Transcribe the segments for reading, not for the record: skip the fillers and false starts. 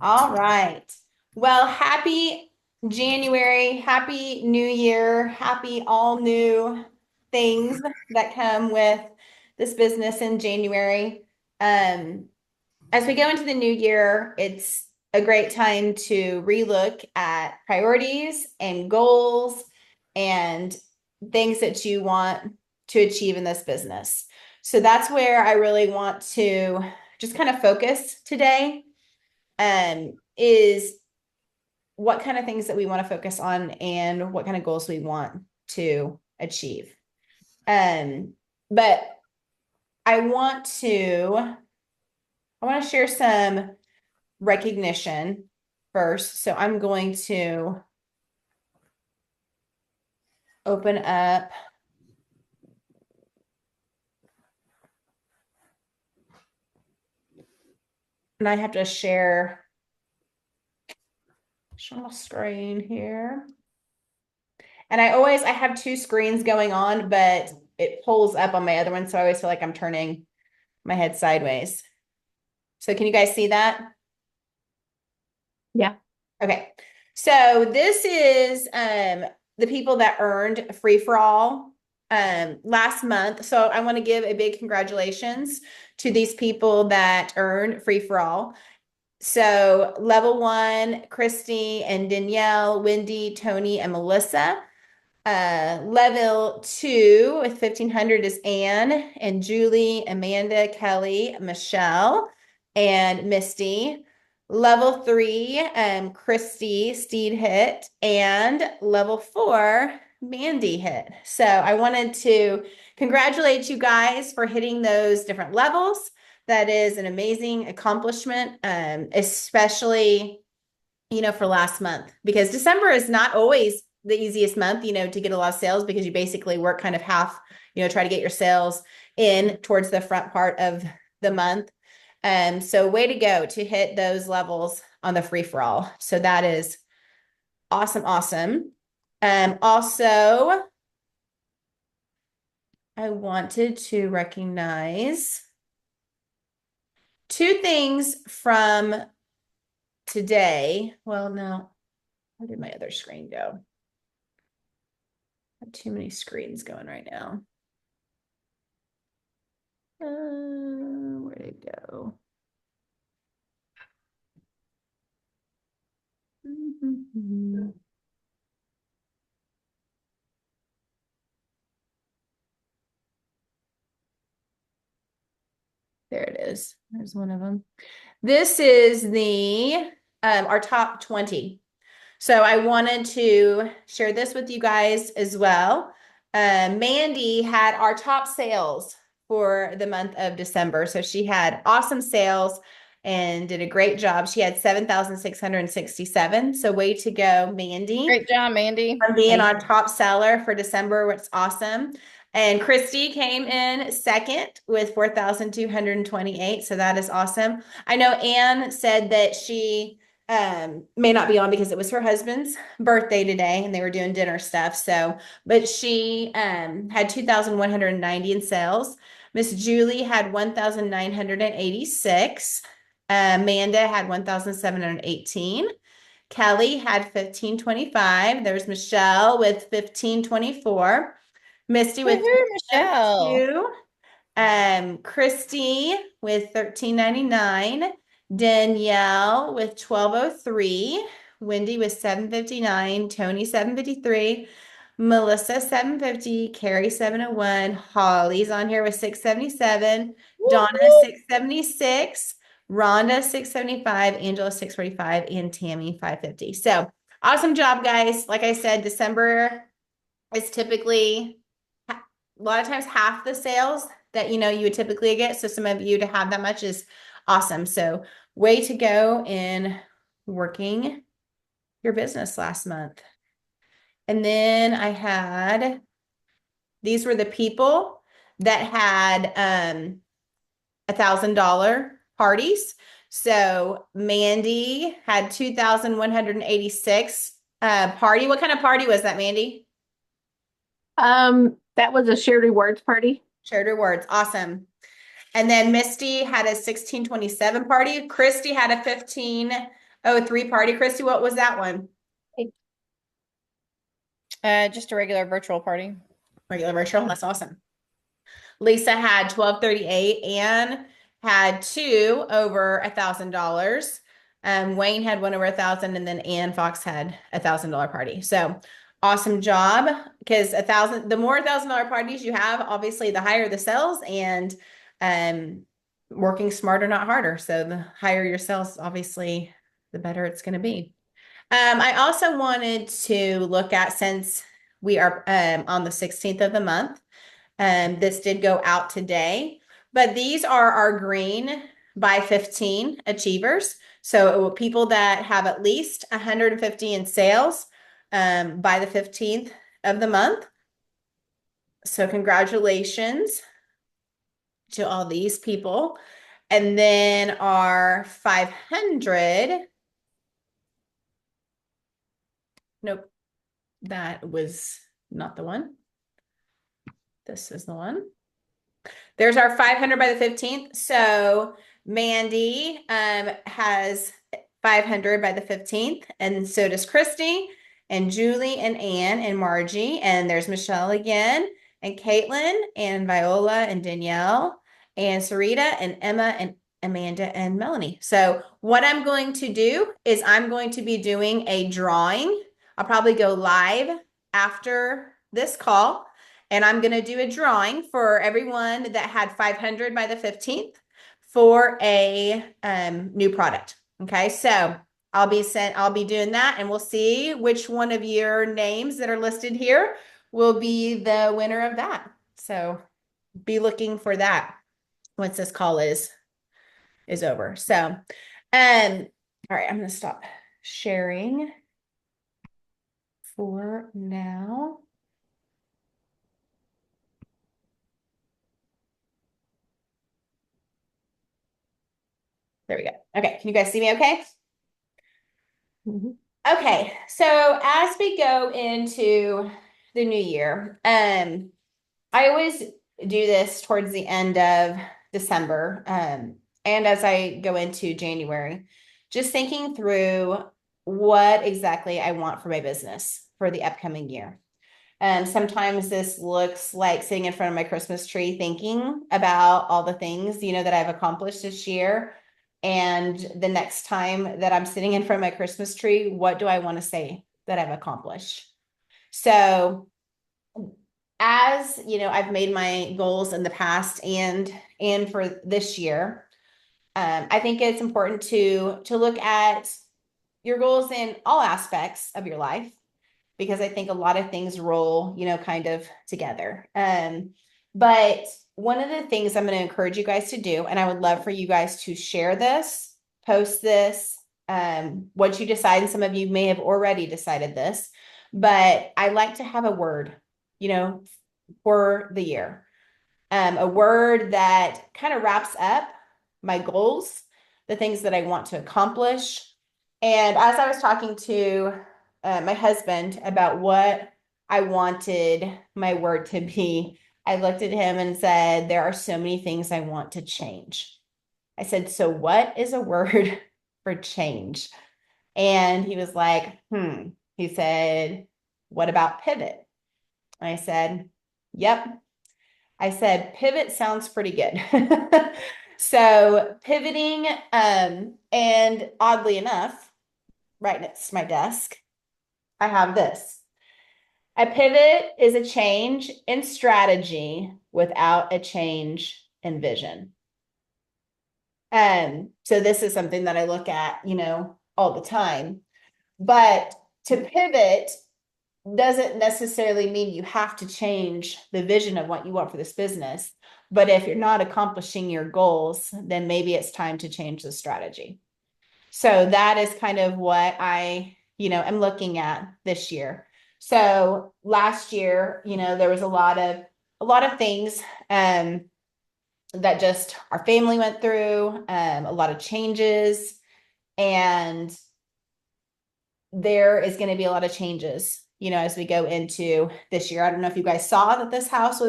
All right. Well, happy January, happy New Year, happy all new things that come with this business in January. Um, as we go into the new year, it's a great time to relook at priorities and goals and things that you want to achieve in this business. So that's where I really want to just kind of focus today, is what kind of things that we want to focus on and what kind of goals we want to achieve. Um, but I want to I want to share some recognition first. So I'm going to open up, and I have to share my screen here. And I have two screens going on, but it pulls up on my other one. So I always feel like I'm turning my head sideways. So can you guys see that? Yeah. Okay. So this is the people that earned free for all last month. So I want to give a big congratulations to these people that earned free for all. So level one, Christy and Danielle, Wendy, Tony, and Melissa. Level two with 1500 is Anne and Julie, Amanda, Kelly, Michelle, and Misty. Level three, Christy Steed hit, and level four, Mandy hit. So I wanted to congratulate you guys for hitting those different levels. That is an amazing accomplishment, especially for last month, because December is not always the easiest month, to get a lot of sales, because you basically work kind of half, try to get your sales in towards the front part of the month. So way to go to hit those levels on the free for all. So that is awesome, awesome. Also, I wanted to recognize two things from today. Well, no, where did my other screen go? I have too many screens going right now. Where'd it go? There it is. There's one of them. This is the our top 20. So I wanted to share this with you guys as well. Mandy had our top sales for the month of December. So she had awesome sales and did a great job. She had 7,667. So way to go, Mandy, Great job, Mandy. for being Thank our top seller for December, which is awesome. And Christy came in second with 4,228. So that is awesome. I know Anne said that she may not be on because it was her husband's birthday today and they were doing dinner stuff. So, but she had 2,190 in sales. Miss Julie had 1,986. Amanda had 1,718. Kelly had 1525. There's Michelle with 1524. Misty with Woohoo, Michelle. 302. Christy with 1399. Danielle with 1203. Wendy with 759. Tony 753. Melissa 750. Carrie 701. Holly's on here with 677. Donna Woo-hoo. 676. Rhonda 675, Angela 645, and Tammy 550. So awesome job, guys. Like I said, December is typically a lot of times half the sales that you would typically get. So some of you to have that much is awesome. So way to go in working your business last month. And then I had these were the people that had $1,000 parties. So Mandy had 2,186 party. What kind of party was that, Mandy? That was a shared rewards party. Shared rewards. Awesome. And then Misty had a 1627 party. Christy had a 15 Oh, 3 party. Christy, what was that one? Just a regular virtual party. Regular virtual. That's awesome. Lisa had 1238 and had 2 over $1,000. Wayne had 1 over 1,000, and then Ann Fox had $1,000 party. So awesome job, because the more $1,000 parties you have, obviously the higher the sales, and working smarter, not harder. So the higher your sales, obviously, the better it's going to be. I also wanted to look at, since we are on the 16th of the month, this did go out today, but these are our green by 15 achievers. So people that have at least 150 in sales by the 15th of the month. So congratulations to all these people. And then our 500. Nope, that was not the one. This is the one. There's our 500 by the 15th. So Mandy has 500 by the 15th, and so does Christy and Julie and Ann and Margie, and there's Michelle again, and Caitlin and Viola and Danielle and Sarita and Emma and Amanda and Melanie. So what I'm going to do is I'm going to be doing a drawing. I'll probably go live after this call, and I'm going to do a drawing for everyone that had 500 by the 15th for a new product. Okay, so I'll be doing that, and we'll see which one of your names that are listed here will be the winner of that. So be looking for that once this call is over. So, all right, I'm going to stop sharing for now. There we go. Okay, can you guys see me okay? Mm-hmm. Okay, so as we go into the new year, I always do this towards the end of December, and as I go into January, just thinking through what exactly I want for my business for the upcoming year. Sometimes this looks like sitting in front of my Christmas tree, thinking about all the things, that I've accomplished this year. And the next time that I'm sitting in front of my Christmas tree, what do I want to say that I've accomplished? So as I've made my goals in the past and for this year, I think it's important to look at your goals in all aspects of your life, because I think a lot of things roll, kind of together. But one of the things I'm going to encourage you guys to do, and I would love for you guys to share this, post this, once you decide, and some of you may have already decided this, but I like to have a word, for the year. A word that kind of wraps up my goals, the things that I want to accomplish. And as I was talking to my husband about what I wanted my word to be, I looked at him and said, there are so many things I want to change. I said, so what is a word for change? And he was like, He said, what about pivot? I said, yep. I said, pivot sounds pretty good. So pivoting, and oddly enough, right next to my desk, I have this. A pivot is a change in strategy without a change in vision. So this is something that I look at, all the time. But to pivot doesn't necessarily mean you have to change the vision of what you want for this business. But if you're not accomplishing your goals, then maybe it's time to change the strategy. So that is kind of what I, am looking at this year. So last year, there was a lot of things that just our family went through, a lot of changes, and there is going to be a lot of changes, as we go into this year. I don't know if you guys saw that this house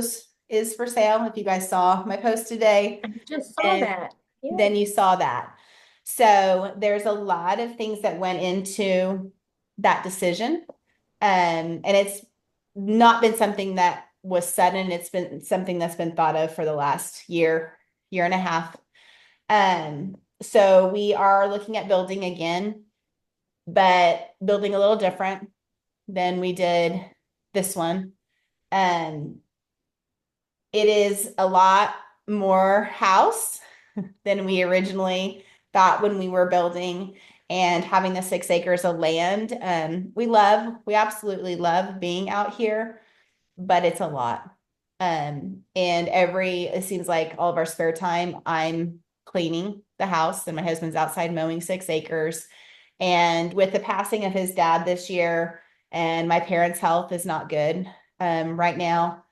is for sale. If you guys saw my post today, I just saw that. Yeah. Then you saw that. So there's a lot of things that went into that decision. And it's not been something that was sudden. It's been something that's been thought of for the last year, year and a half. So we are looking at building again, but building a little different than we did this one. Um, it is a lot more house than we originally thought when we were building and having the 6 acres of land. We absolutely love being out here, but it's a lot. And it seems like all of our spare time, I'm cleaning the house and my husband's outside mowing 6 acres. And with the passing of his dad this year, and my parents' health is not good right now.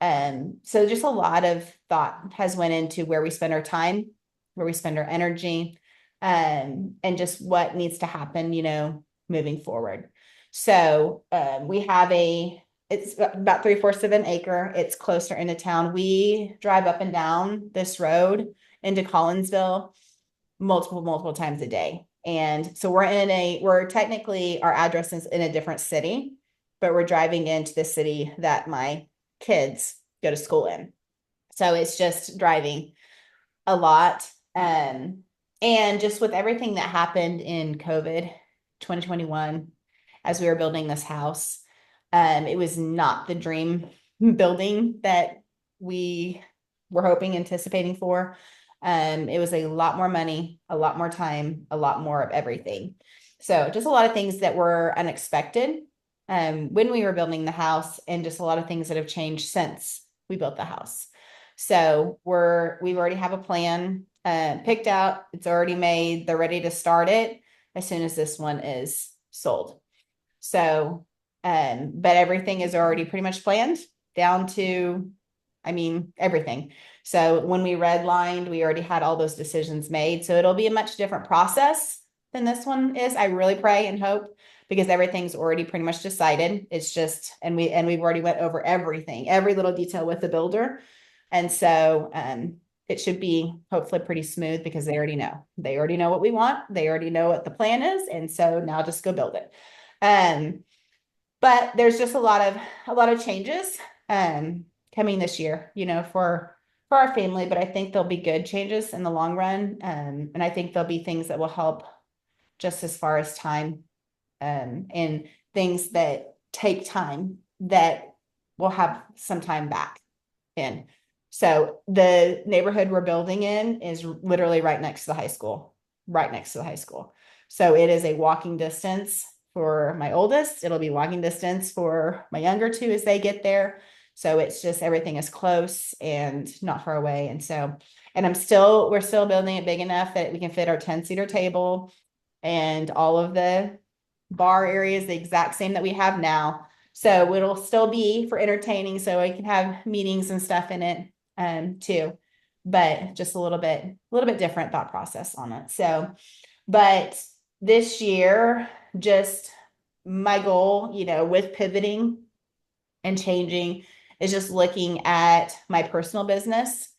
So just a lot of thought has went into where we spend our time, where we spend our energy, and just what needs to happen, moving forward. So we have it's about 3/4 of an acre. It's closer into town. We drive up and down this road into Collinsville multiple times a day. And so we're technically, our address is in a different city, but we're driving into the city that my kids go to school in. So it's just driving a lot. And just with everything that happened in COVID 2021, as we were building this house, it was not the dream building that we were hoping, anticipating for. It was a lot more money, a lot more time, a lot more of everything. So just a lot of things that were unexpected when we were building the house, and just a lot of things that have changed since we built the house. So we've already have a plan picked out. It's already made. They're ready to start it as soon as this one is sold. So, but everything is already pretty much planned down to, everything. So when we redlined, we already had all those decisions made. So it'll be a much different process than this one is. I really pray and hope, because everything's already pretty much decided. It's just, we've already went over everything, every little detail with the builder. And so, it should be hopefully pretty smooth, because they already know what we want. They already know what the plan is. And so now just go build it. But there's just a lot of changes, coming this year, for our family, but I think there'll be good changes in the long run. And I think there'll be things that will help just as far as time, and things that take time that will have some time back in. So the neighborhood we're building in is literally right next to the high school, right next to the high school. So it is a walking distance for my oldest. It'll be walking distance for my younger two as they get there. So it's just, everything is close and not far away. And so, and we're still building it big enough that we can fit our 10-seater table and all of the bar areas the exact same that we have now. So it'll still be for entertaining, so I can have meetings and stuff in it, too, but just a little bit different thought process on it. So, but this year, just my goal, with pivoting and changing, is just looking at my personal business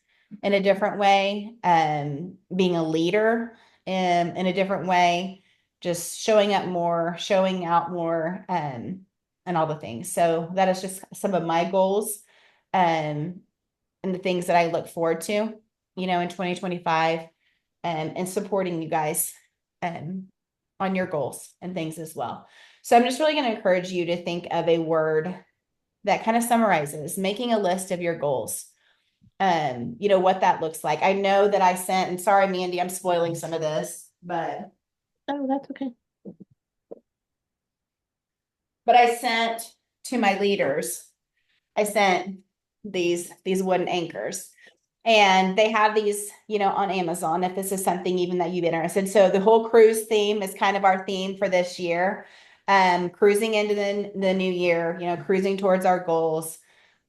in a different way, being a leader in a different way, just showing up more, showing out more, and all the things. So that is just some of my goals, and the things that I look forward to, in 2025, and supporting you guys, on your goals and things as well. So I'm just really going to encourage you to think of a word that kind of summarizes making a list of your goals. What that looks like. I know that I sent, and sorry, Mandy, I'm spoiling some of this, but Oh, that's okay. I sent to my leaders, I sent these wooden anchors, and they have these, on Amazon, if this is something even that you've interested. So the whole cruise theme is kind of our theme for this year. Cruising into the new year, cruising towards our goals.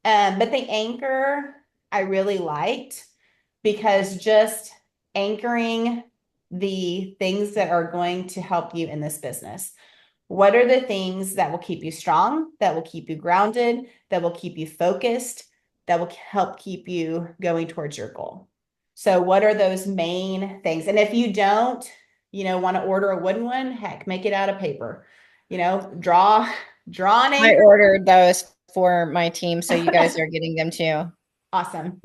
But the anchor I really liked, because just anchoring the things that are going to help you in this business. What are the things that will keep you strong, that will keep you grounded, that will keep you focused, that will help keep you going towards your goal? So what are those main things? And if you don't want to order a wooden one, heck, make it out of paper. Draw an I anchor. ordered those for my team, so you guys are getting them too. Awesome.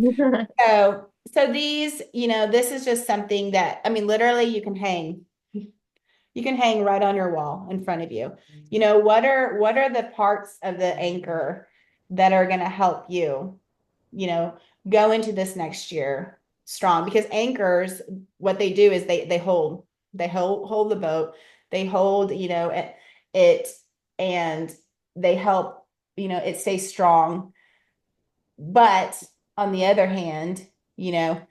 So these, this is just something that, I mean, literally you can hang. You can hang right on your wall in front of you. What are the parts of the anchor that are going to help you, you know, go into this next year strong? Because anchors, what they do is they hold the boat, they hold, it and they help, it stay strong. But on the other hand, you know,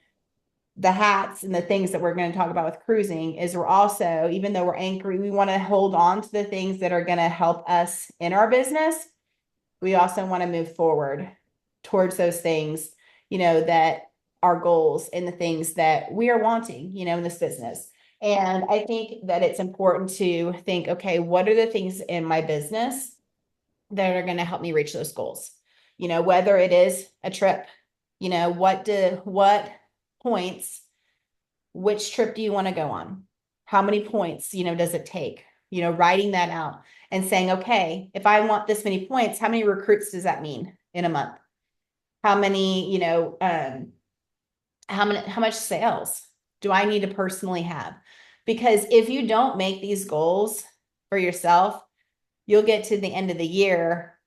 the hats and the things that we're going to talk about with cruising is we're also, even though we're anchoring, we want to hold on to the things that are going to help us in our business. We also want to move forward towards those things, that our goals and the things that we are wanting, in this business. And I think that it's important to think, okay, what are the things in my business that are going to help me reach those goals? Whether it is a trip, what points, which trip do you want to go on? How many points, does it take? Writing that out and saying, okay, if I want this many points, how many recruits does that mean in a month? How many, how much sales do I need to personally have? Because if you don't make these goals for yourself, you'll get to the end of the year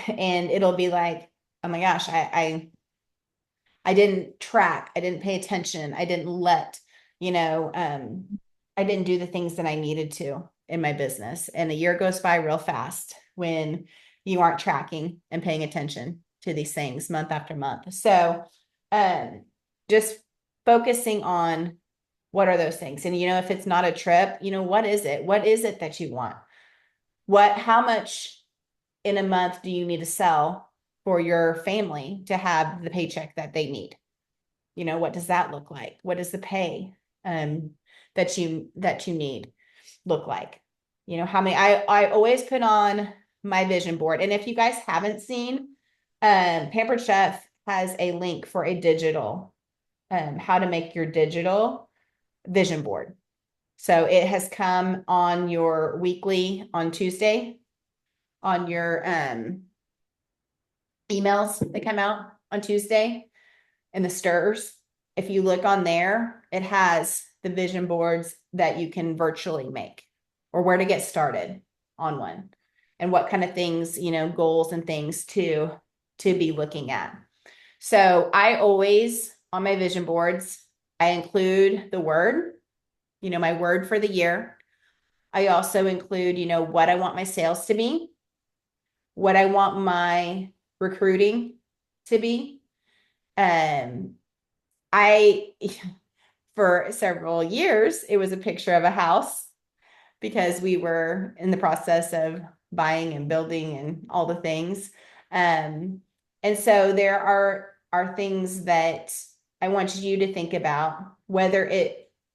and it'll be like, oh my gosh, I didn't track, I didn't pay attention, I didn't I didn't do the things that I needed to in my business. And a year goes by real fast when you aren't tracking and paying attention to these things month after month. So just focusing on what are those things. And if it's not a trip, what is it? What is it that you want? How much in a month do you need to sell for your family to have the paycheck that they need? What does that look like? What does the pay that you need look like? How many I always put on my vision board. And if you guys haven't seen, Pampered Chef has a link for a digital, how to make your digital vision board. So it has come on your weekly on Tuesday on your emails that come out on Tuesday in the stirs. If you look on there, it has the vision boards that you can virtually make or where to get started on one and what kind of things, goals and things to be looking at. So I always, on my vision boards, I include the word, my word for the year. I also include, what I want my sales to be, what I want my recruiting to be. I, for several years, it was a picture of a house because we were in the process of buying and building and all the things. And so there are things that I want you to think about, whether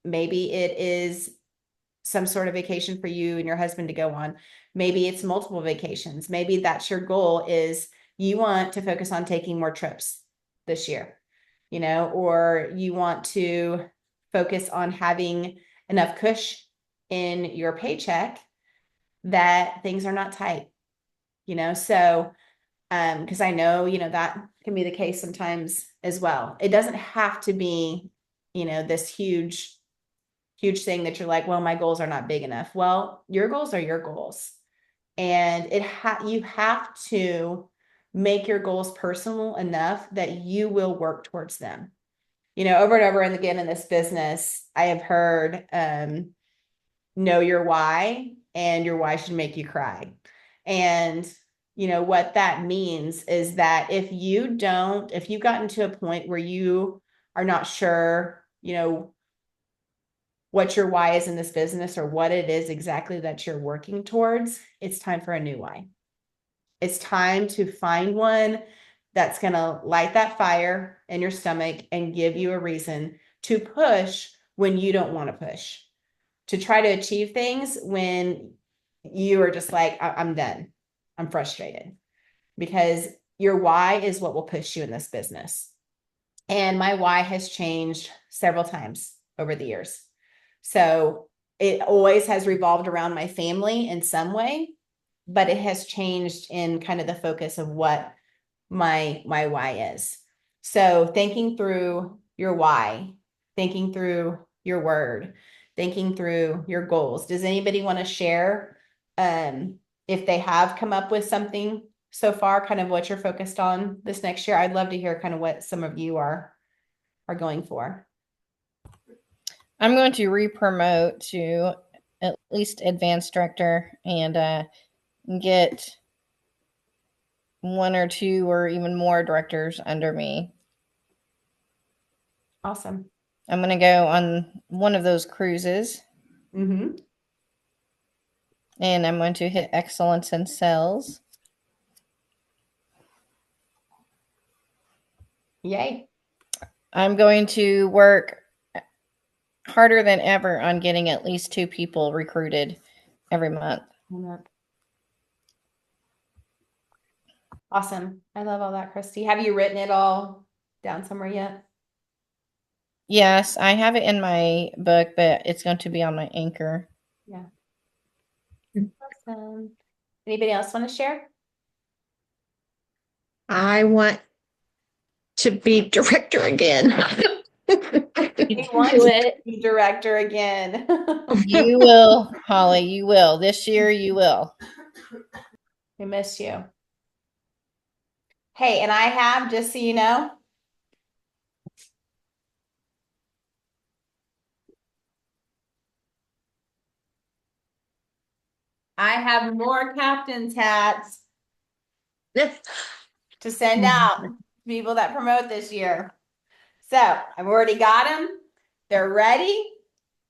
maybe it is some sort of vacation for you and your husband to go on. Maybe it's multiple vacations. Maybe that's your goal is you want to focus on taking more trips this year, or you want to focus on having enough cush in your paycheck that things are not tight, so because I know, that can be the case sometimes as well. It doesn't have to be, this huge thing that you're like, well, my goals are not big enough. Well, your goals are your goals. And you have to make your goals personal enough that you will work towards them. Over and over and again in this business, I have heard, know your why, and your why should make you cry. And what that means is that if you've gotten to a point where you are not sure, what your why is in this business or what it is exactly that you're working towards, it's time for a new why. It's time to find one that's going to light that fire in your stomach and give you a reason to push when you don't want to push, to try to achieve things when you are just like, I'm done. I'm frustrated, because your why is what will push you in this business. And my why has changed several times over the years. So it always has revolved around my family in some way, but it has changed in kind of the focus of what my why is. So thinking through your why, thinking through your word, thinking through your goals. Does anybody want to share if they have come up with something so far, kind of what you're focused on this next year? I'd love to hear kind of what some of you are going for. I'm going to re-promote to at least advanced director and get one or two or even more directors under me. Awesome. I'm going to go on one of those cruises Mm-hmm. and I'm going to hit excellence in sales. Yay. I'm going to work harder than ever on getting at least 2 people recruited every month. Awesome. I love all that, Christy. Have you written it all down somewhere yet? Yes, I have it in my book, but it's going to be on my anchor. Yeah. Awesome. Anybody else want to share? I want to be director again. You want to be director again. You will, Holly, you will. This year you will. We miss you. Hey, and I have, just so you know, I have more captain's hats to send out to people that promote this year. So I've already got them. They're ready.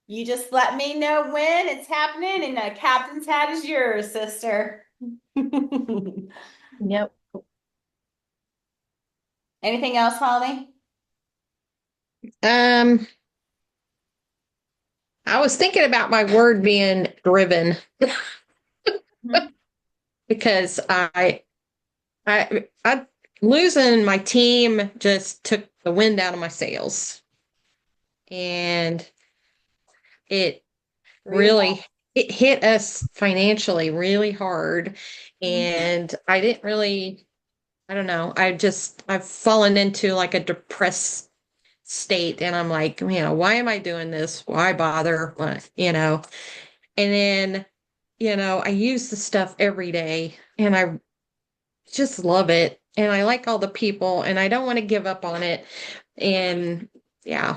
You just let me know when it's happening, and the captain's hat is yours, sister. Yep. Anything else, Holly? I was thinking about my word being driven because I losing my team just took the wind out of my sails, and it really it hit us financially really hard, and I didn't really. I don't know. I've fallen into like a depressed state, and I'm like, why am I doing this? Why bother? And then, I use the stuff every day and I just love it. And I like all the people and I don't want to give up on it. And yeah,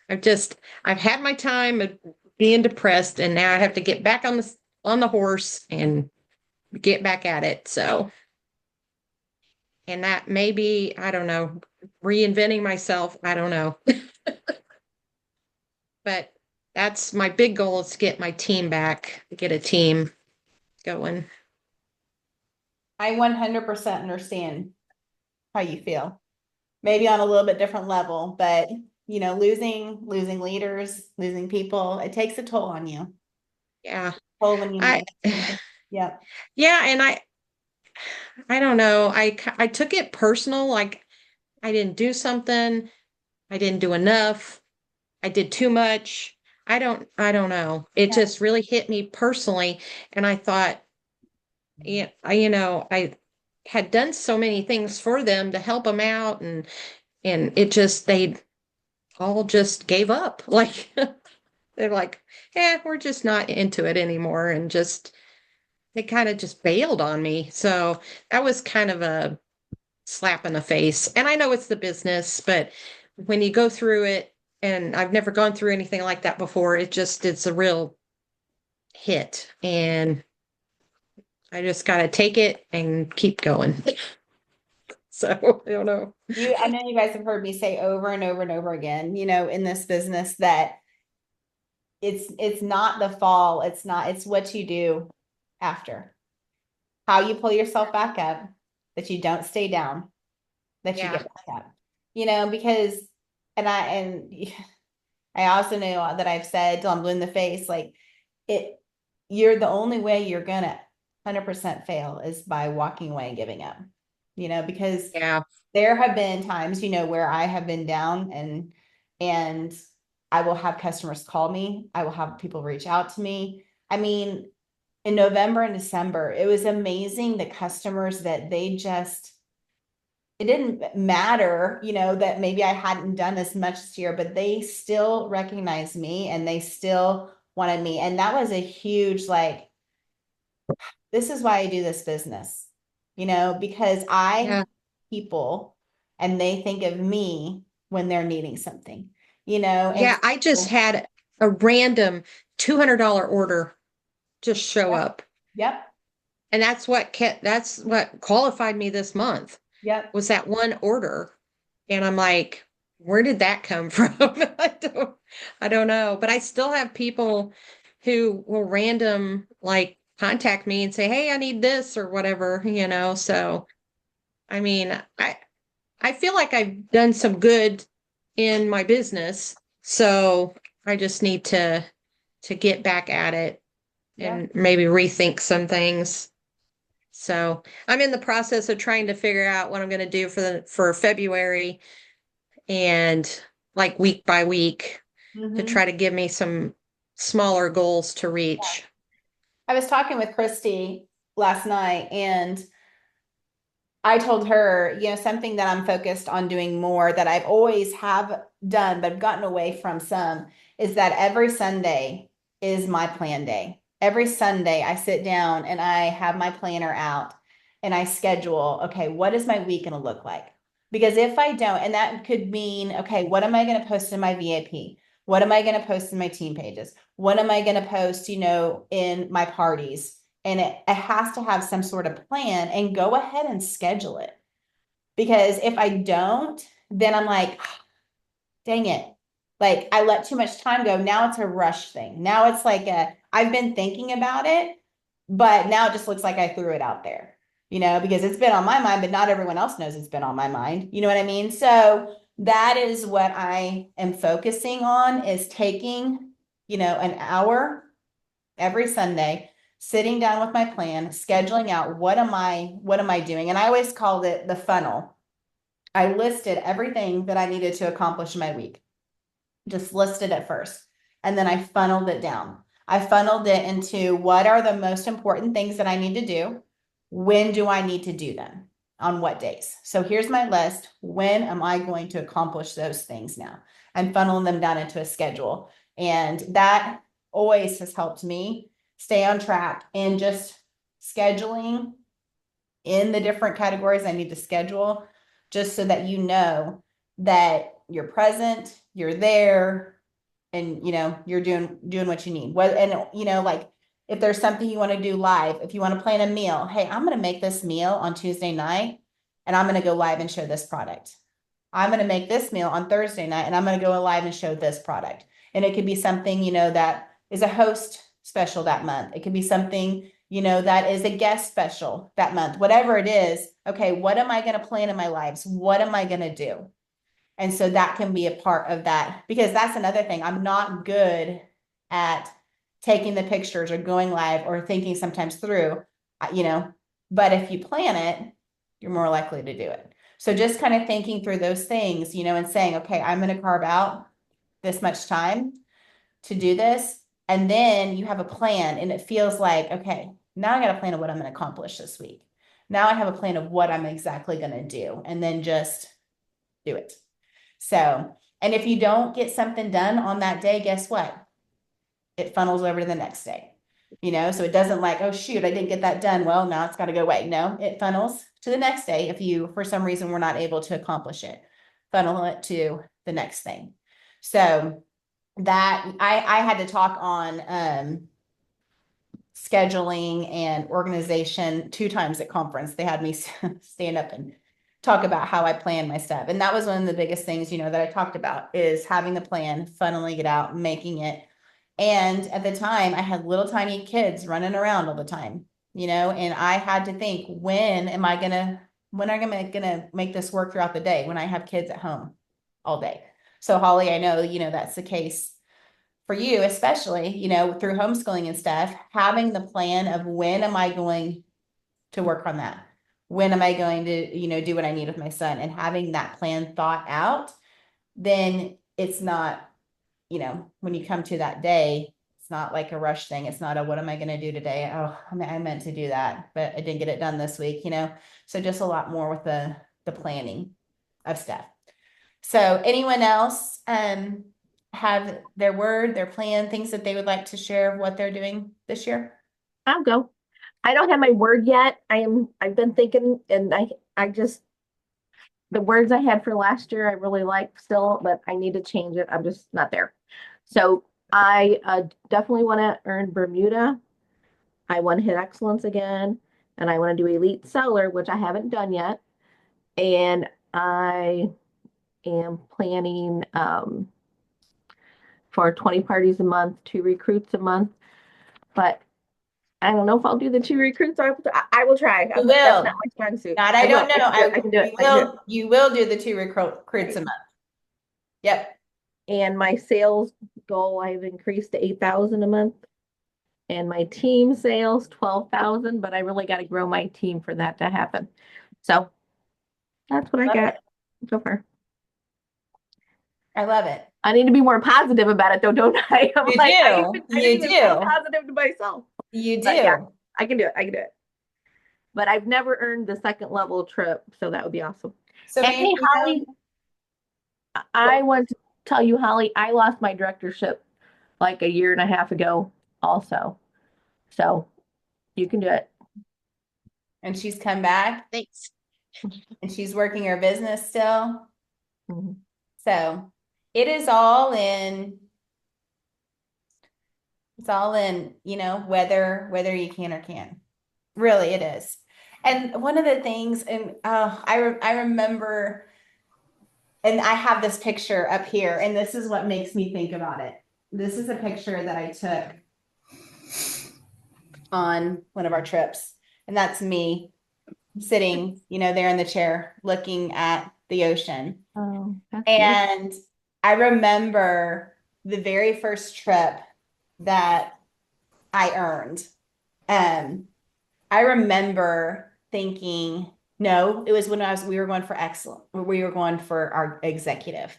I've had my time of being depressed, and now I have to get back on the horse and get back at it. So, and that maybe, I don't know, reinventing myself. I don't know. But that's my big goal, is to get my team back, get a team going. I 100% understand how you feel. Maybe on a little bit different level, but losing leaders, losing people, it takes a toll on you. Yeah. Toll when you I yeah. yeah, and I don't know. I took it personal, like I didn't do something, I didn't do enough, I did too much. I don't know. It Yeah. just really hit me personally, and I thought, yeah, I had done so many things for them to help them out, and it just they all just gave up. Like they're like, yeah, we're just not into it anymore, and just they kind of just bailed on me. So that was kind of a slap in the face. And I know it's the business, but when you go through it, and I've never gone through anything like that before, it's a real hit. And I just got to take it and keep going. So I don't know. I know you guys have heard me say over and over and over again, in this business, that it's not the fall, it's what you do after. How you pull yourself back up, that you don't stay down, that you Yeah. get back up. Because and I also know that I've said till I'm blue in the face, like you're the only way you're gonna 100% fail is by walking away and giving up. Because Yeah. there have been times, where I have been down and I will have customers call me. I will have people reach out to me. I mean, in November and December, it was amazing the customers that they just, it didn't matter, that maybe I hadn't done as much this year, but they still recognized me and they still wanted me. And that was a huge, like, this is why I do this business, because Yeah. people and they think of me when they're needing something, and Yeah, I just so, had a random $200 order just show yep, up. yep, And that's what qualified me this month yep. was that one order. And I'm like, where did that come from? I don't know. But I still have people who will random like contact me and say, "Hey, I need this," or whatever. So I mean, I feel like I've done some good in my business. So I just need to get back at it Yep. and maybe rethink some things. So I'm in the process of trying to figure out what I'm going to do for February and like week by week to Mhm. try to give me some smaller goals to reach. I was talking with Christy last night and I told her, something that I'm focused on doing more that I've always have done, but I've gotten away from some is that every Sunday is my plan day. Every Sunday I sit down and I have my planner out and I schedule, okay, what is my week going to look like? Because if I don't, and that could mean, okay, what am I going to post in my VIP? What am I going to post in my team pages? What am I going to post, in my parties? And it has to have some sort of plan and go ahead and schedule it. Because if I don't, then I'm like, dang it. Like I let too much time go. Now it's a rush thing. Now it's like I've been thinking about it, but now it just looks like I threw it out there, because it's been on my mind, but not everyone else knows it's been on my mind. You know what I mean? So that is what I am focusing on is taking, an hour every Sunday, sitting down with my plan, scheduling out what am I doing? And I always called it the funnel. I listed everything that I needed to accomplish in my week. Just listed it first. And then I funneled it down. I funneled it into what are the most important things that I need to do? When do I need to do them? On what days? So here's my list. When am I going to accomplish those things now? I'm funneling them down into a schedule. And that always has helped me stay on track and just scheduling in the different categories I need to schedule, just so that that you're present, you're there, and you're doing what you need. What and like if there's something you want to do live, if you want to plan a meal, hey, I'm going to make this meal on Tuesday night and I'm going to go live and show this product. I'm going to make this meal on Thursday night and I'm going to go live and show this product. And it could be something, that is a host special that month. It could be something, that is a guest special that month, whatever it is. Okay, what am I going to plan in my lives? What am I going to do? And so that can be a part of that because that's another thing. I'm not good at taking the pictures or going live or thinking sometimes through, you know, but if you plan it, you're more likely to do it. So just kind of thinking through those things, and saying, okay, I'm going to carve out this much time to do this. And then you have a plan and it feels like, okay, now I got a plan of what I'm going to accomplish this week. Now I have a plan of what I'm exactly going to do and then just do it. So, and if you don't get something done on that day, guess what? It funnels over to the next day. So it doesn't like, oh shoot, I didn't get that done. Well, now it's got to go away. No, it funnels to the next day if you, for some reason, were not able to accomplish it. Funnel it to the next thing. So that I had to talk on scheduling and organization 2 times at conference. They had me stand up and talk about how I plan my stuff. And that was one of the biggest things, that I talked about is having the plan, funneling it out, making it. And at the time, I had little tiny kids running around all the time, and I had to think, when am I gonna make this work throughout the day when I have kids at home all day? So Holly, I know, that's the case for you, especially, through homeschooling and stuff, having the plan of when am I going to work on that? When am I going to, do what I need with my son and having that plan thought out, then it's not when you come to that day, it's not like a rush thing. It's not a, what am I going to do today? Oh, I meant to do that, but I didn't get it done this week, So just a lot more with the planning of stuff. So anyone else, have their word, their plan, things that they would like to share of what they're doing this year? I'll go. I don't have my word yet. I've been thinking and I just, the words I had for last year, I really like still, but I need to change it. I'm just not there. So I definitely want to earn Bermuda. I want to hit excellence again, and I want to do elite seller, which I haven't done yet. And I am planning for 20 parties a month, 2 recruits a month. But I don't know if I'll do the 2 recruits. I will try. You That's will. not my strong suit. God, I don't know. I can do it. You will do the 2 recruits a month. Yep. And my sales goal I've increased to 8,000 a month. And my team sales 12,000, but I really got to grow my team for that to happen. So that's what I got so far. I love it. I need to be more positive about it though, don't I? I'm You like, do. I need You to be do. positive to myself. You do. But yeah, I can do it. I can do it. But I've never earned the second level trip, so that would be awesome. So And hey, Holly, I want to tell you, Holly, I lost my directorship like a year and a half ago also. So you can do it. and she's come back Thanks. and she's working her business still. Mhm. So it is all in, whether you can or can't. Really, it is. And one of the things, and I remember, and I have this picture up here, and this is what makes me think about it. This is a picture that I took on one of our trips, and that's me sitting, there in the chair looking at the ocean. Oh, that's cute. And I remember the very first trip that I earned. I remember thinking, no, it was when we were going for excellent, we were going for our executive.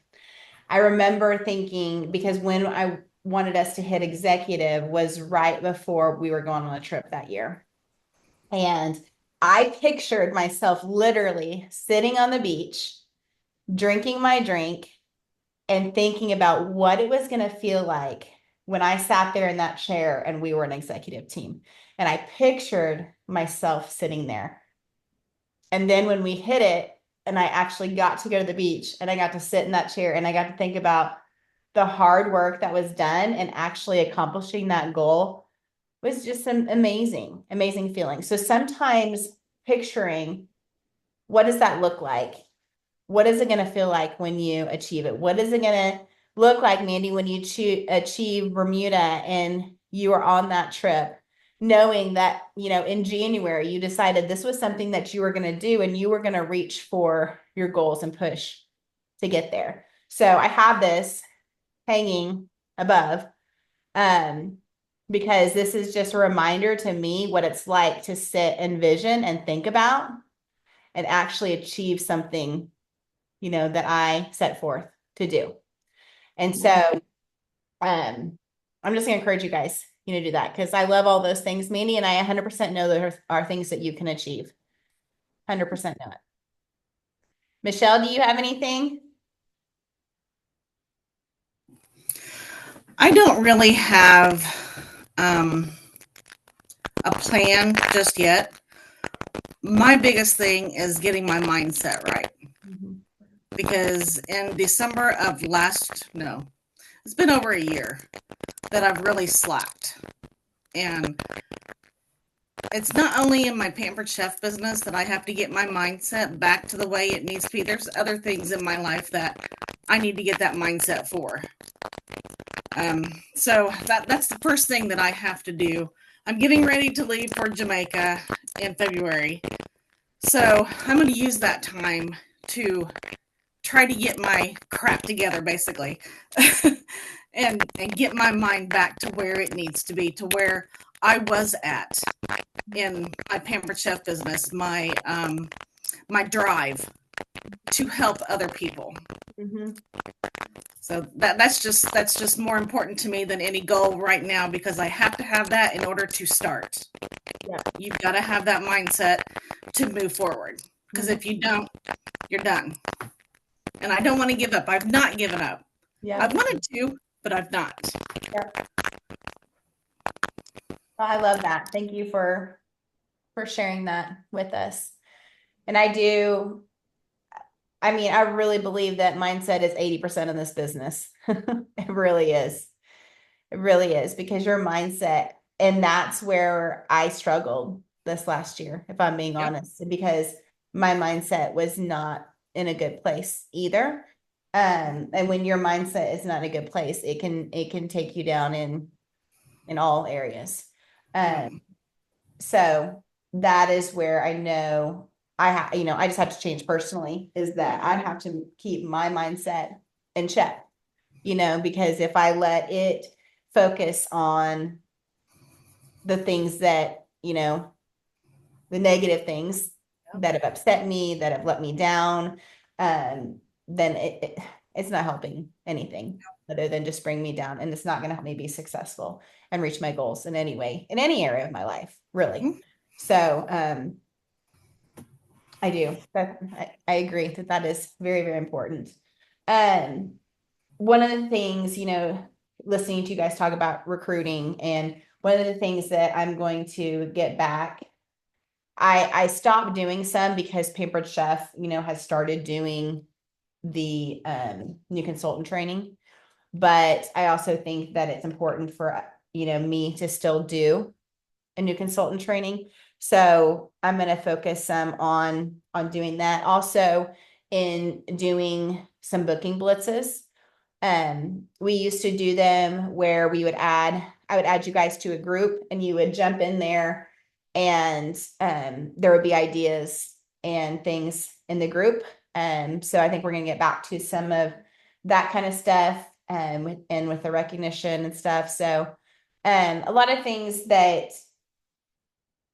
I remember thinking, because when I wanted us to hit executive was right before we were going on a trip that year. And I pictured myself literally sitting on the beach, drinking my drink, and thinking about what it was going to feel like when I sat there in that chair and we were an executive team. And I pictured myself sitting there. And then when we hit it, and I actually got to go to the beach and I got to sit in that chair and I got to think about the hard work that was done and actually accomplishing that goal was just an amazing, amazing feeling. So sometimes picturing, what does that look like? What is it going to feel like when you achieve it? What is it going to look like, Mandy, when you achieve Bermuda and you are on that trip, knowing that, in January, you decided this was something that you were going to do and you were going to reach for your goals and push to get there. So I have this hanging above, because this is just a reminder to me what it's like to sit and vision and think about and actually achieve something, that I set forth to do. And so, I'm just gonna encourage you guys, to do that, because I love all those things, Mandy, and I 100% know there are things that you can achieve. 100% know it. Michelle, do you have anything? I don't really have a plan just yet. My biggest thing is getting my mindset right. Because in December of it's been over a year that I've really slacked. And it's not only in my Pampered Chef business that I have to get my mindset back to the way it needs to be. There's other things in my life that I need to get that mindset for. So that's the first thing that I have to do. I'm getting ready to leave for Jamaica in February. So I'm going to use that time to try to get my crap together, basically, and get my mind back to where it needs to be, to where I was at in my Pampered Chef business, my drive to help other people. Mhm. So that's just more important to me than any goal right now, because I have to have that in order to start. Yeah. You've got to have that mindset to move forward, because if you don't, you're done. And I don't want to give up. I've not given up. Yeah. I've wanted to, but I've not. I love that. Thank you for sharing that with us. And I mean, I really believe that mindset is 80% of this business. It really is. It really is, because your mindset, and that's where I struggled this last year, if I'm being Yep. honest, because my mindset was not in a good place either. And when your mindset is not in a good place, it can take you down in all areas. So that is where I know I just have to change personally, is that I have to keep my mindset in check, because if I let it focus on the things that, the negative things that have upset me, that have let me down, then it's not helping anything other than just bring me down. And it's not going to help me be successful and reach my goals in any way, in any area of my life, really. Mhm. So, I do, I agree that is very, very important. One of the things, listening to you guys talk about recruiting, and one of the things that I'm going to get back, I stopped doing some because Pampered Chef, has started doing the new consultant training. But I also think that it's important for, me to still do a new consultant training. So I'm going to focus some on doing that. Also in doing some booking blitzes. We used to do them where I would add you guys to a group, and you would jump in there, and there would be ideas and things in the group. So I think we're going to get back to some of that kind of stuff, and with the recognition and stuff. So a lot of things that,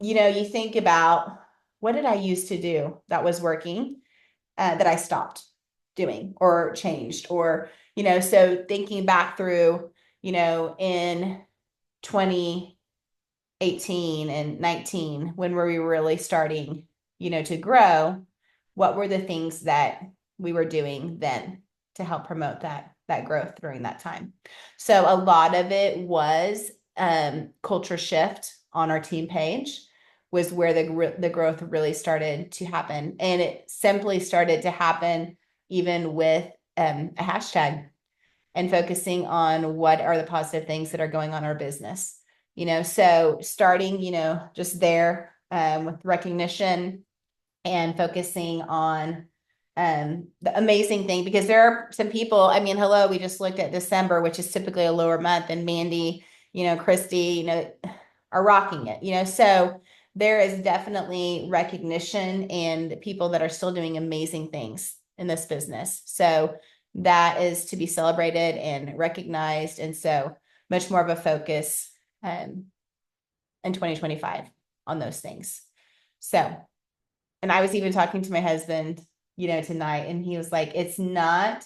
you think about, what did I used to do that was working, that I stopped doing or changed, or, so thinking back through, in 2018 and 19, when we were really starting, to grow, what were the things that we were doing then to help promote that growth during that time? So a lot of it was culture shift on our team page was where the growth really started to happen. And it simply started to happen even with a hashtag, and focusing on what are the positive things that are going on in our business. So starting, just there, with recognition and focusing on the amazing thing, because there are some people, I mean, hello, we just looked at December, which is typically a lower month, and Mandy, Christy, are rocking it, so there is definitely recognition and people that are still doing amazing things in this business. So that is to be celebrated and recognized. And so much more of a focus in 2025 on those things. So, and I was even talking to my husband, tonight, and he was like, it's not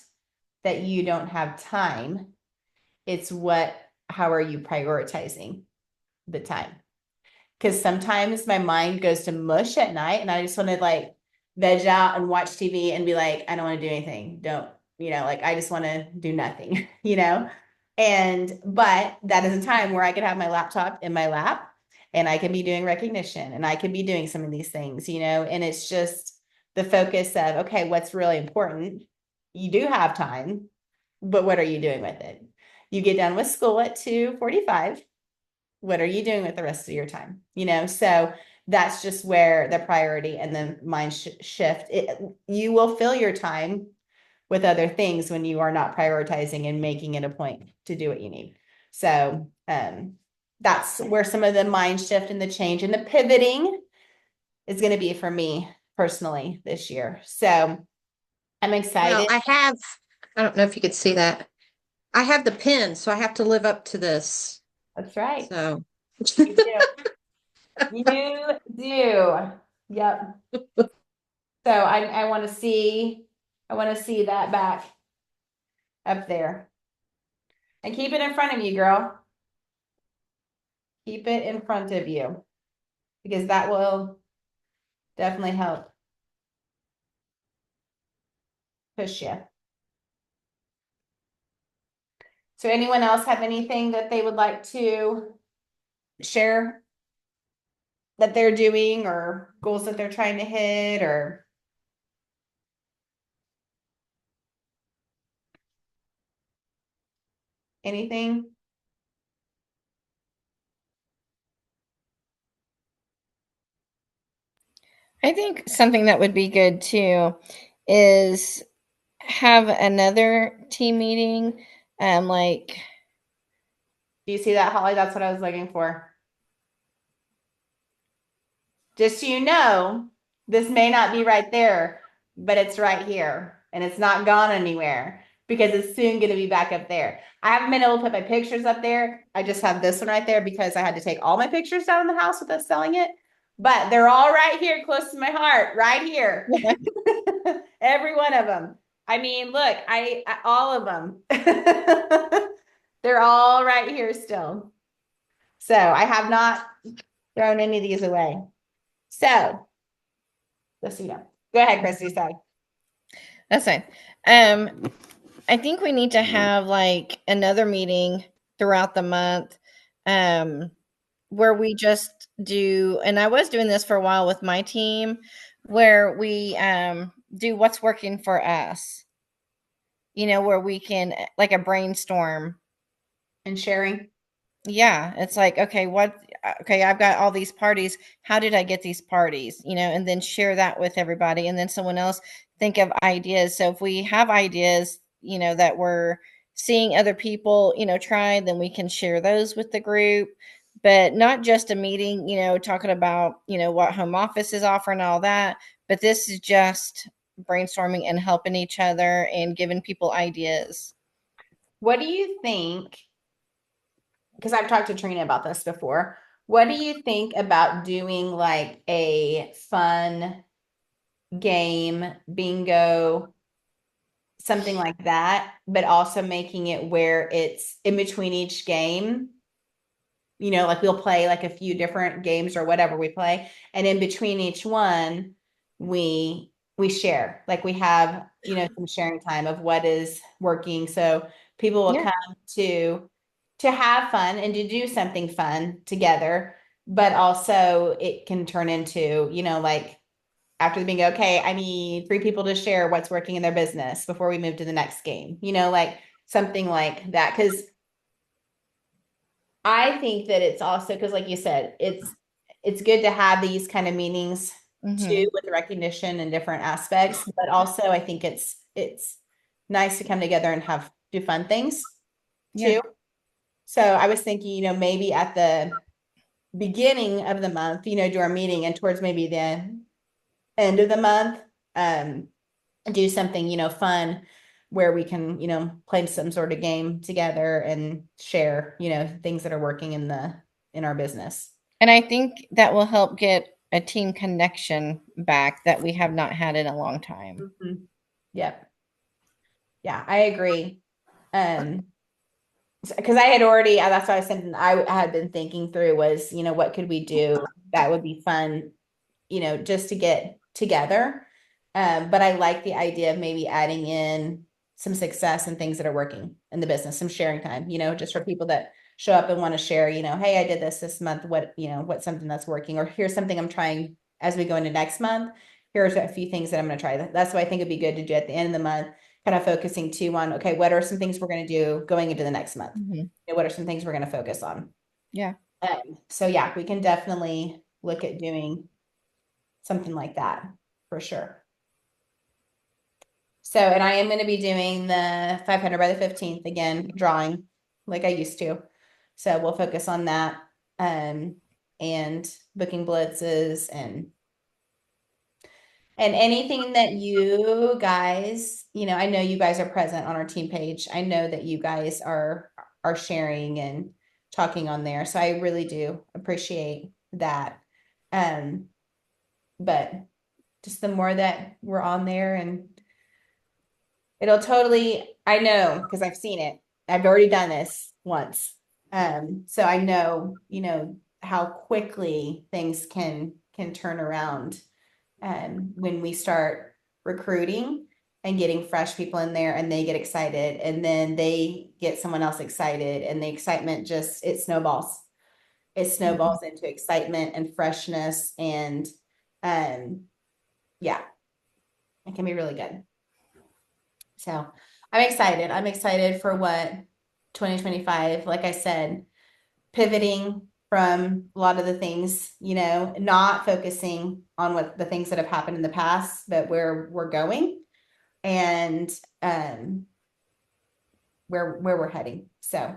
that you don't have time. It's how are you prioritizing the time? Because sometimes my mind goes to mush at night, and I just want to like veg out and watch TV and be like, I don't want to do anything. Don't, I just want to do nothing, but that is a time where I could have my laptop in my lap, and I can be doing recognition, and I can be doing some of these things, and it's just the focus of, okay, what's really important? You do have time, but what are you doing with it? You get done with school at 2:45. What are you doing with the rest of your time? So that's just where the priority and the mind shift. You will fill your time with other things when you are not prioritizing and making it a point to do what you need. So that's where some of the mind shift and the change and the pivoting is going to be for me personally this year. So I'm excited. Well, I don't know if you could see that. I have the pen, so I have to live up to this. That's right. So You do. You do. Yep. So I want to see, that back up there. And keep it in front of you, girl. Keep it in front of you because that will definitely help push you. So anyone else have anything that they would like to share that they're doing or goals that they're trying to hit or anything? I think something that would be good too is have another team meeting. Like, Do you see that, Holly? That's what I was looking for. Just so you know, this may not be right there, but it's right here and it's not gone anywhere because it's soon going to be back up there. I haven't been able to put my pictures up there. I just have this one right there because I had to take all my pictures down in the house with us selling it. But they're all right here, close to my heart, right here. Every one of them. I mean, look, I all of them. They're all right here still. So I have not thrown any of these away. So, let's see now. Go ahead, Christy. Sorry. that's fine. I think we need to have like another meeting throughout the month, where we just do, and I was doing this for a while with my team, where we do what's working for us. Where we can like a brainstorm. And sharing. Yeah, it's like, okay, I've got all these parties. How did I get these parties? And then share that with everybody, and then someone else think of ideas. So if we have ideas, that we're seeing other people, try, then we can share those with the group. But not just a meeting, talking about, what home office is offering, all that. But this is just brainstorming and helping each other and giving people ideas. What do you think? Because I've talked to Trina about this before. What do you think about doing like a fun game, bingo, something like that, but also making it where it's in between each game? Like we'll play like a few different games or whatever we play, and in between each one, we share. Like we have, some sharing time of what is working. So people will Yeah. come to have fun and to do something fun together, but also it can turn into, like after the bingo, okay, I need 3 people to share what's working in their business before we move to the next game, like something like that. Because I think that it's also because, like you said, it's good to have these kind of meetings too, with recognition and different aspects, but also I think it's nice to come together and do fun things Yeah. too. So I was thinking, maybe at the beginning of the month, do our meeting, and towards maybe the end of the month, do something, fun where we can, play some sort of game together and share, things that are working in our business. And I think that will help get a team connection back that we have not had in a long time. Mhm. Yep. Yeah, I agree. Because I had already, that's why I said I had been thinking through was, what could we do that would be fun, just to get together. But I like the idea of maybe adding in some success and things that are working in the business, some sharing time, just for people that show up and want to share, hey, I did this month, what's something that's working, or here's something I'm trying as we go into next month. Here's a few things that I'm going to try. That's why I think it'd be good to do at the end of the month, kind of focusing too on, okay, what are some things we're going to do going into the next month? What are some things we're going to focus on? Yeah. So yeah, we can definitely look at doing something like that for sure. So, and I am going to be doing the 500 by the 15th again, drawing like I used to. So we'll focus on that, and booking blitzes and anything that you guys, I know you guys are present on our team page. I know that you guys are sharing and talking on there. So I really do appreciate that. But just the more that we're on there, and it'll totally, I know, because I've seen it. I've already done this once. So I know, how quickly things can turn around when we start recruiting and getting fresh people in there and they get excited and then they get someone else excited and the excitement just it snowballs. It snowballs into excitement and freshness and yeah, it can be really good. So I'm excited. I'm excited for what 2025, like I said, pivoting from a lot of the things, not focusing on what the things that have happened in the past, but where we're going and where we're heading. So,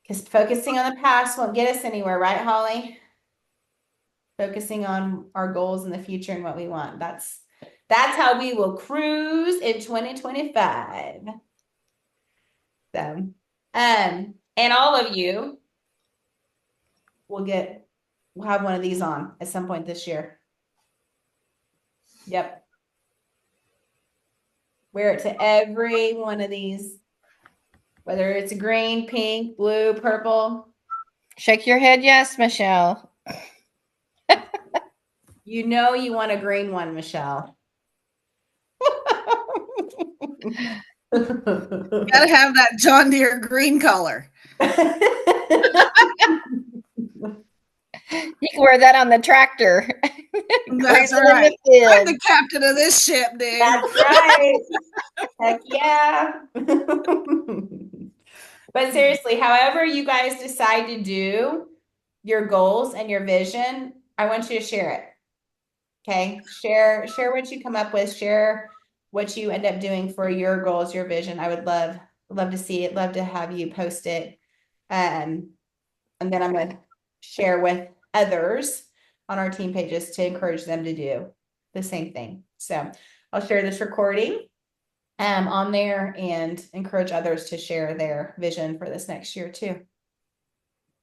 because focusing on the past won't get us anywhere, right, Holly? Focusing on our goals in the future and what we want. That's how we will cruise in 2025. So, and all of you we'll have one of these on at some point this year. Yep. Wear it to every one of these, whether it's green, pink, blue, purple. Shake your head, yes, Michelle. You know you want a green one, Michelle. Gotta have that John Deere green color. You can wear that on the tractor. That's Cruising in the right. I'm field. the captain of this ship, dude. That's right. Heck yeah. But seriously, however you guys decide to do your goals and your vision, I want you to share it. Okay. Share what you come up with, share what you end up doing for your goals, your vision. I would love to see it, love to have you post it. And then I'm gonna share with others on our team pages to encourage them to do the same thing. So I'll share this recording on there and encourage others to share their vision for this next year too.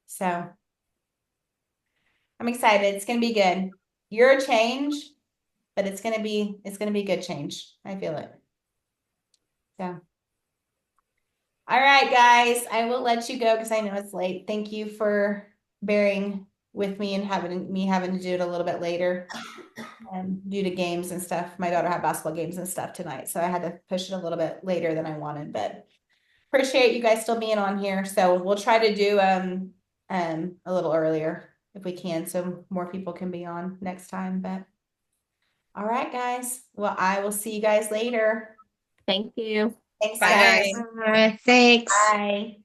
So I'm excited. It's gonna be good. You're a change, but it's gonna be good change. I feel it. So all right, guys, I will let you go because I know it's late. Thank you for bearing with me and having to do it a little bit later due to games and stuff. My daughter had basketball games and stuff tonight, so I had to push it a little bit later than I wanted, but appreciate you guys still being on here. So we'll try to do a little earlier if we can so more people can be on next time. But all right, guys. Well, I will see you guys later. Thank you. Thanks, Bye, guys. guys. Thanks. Bye.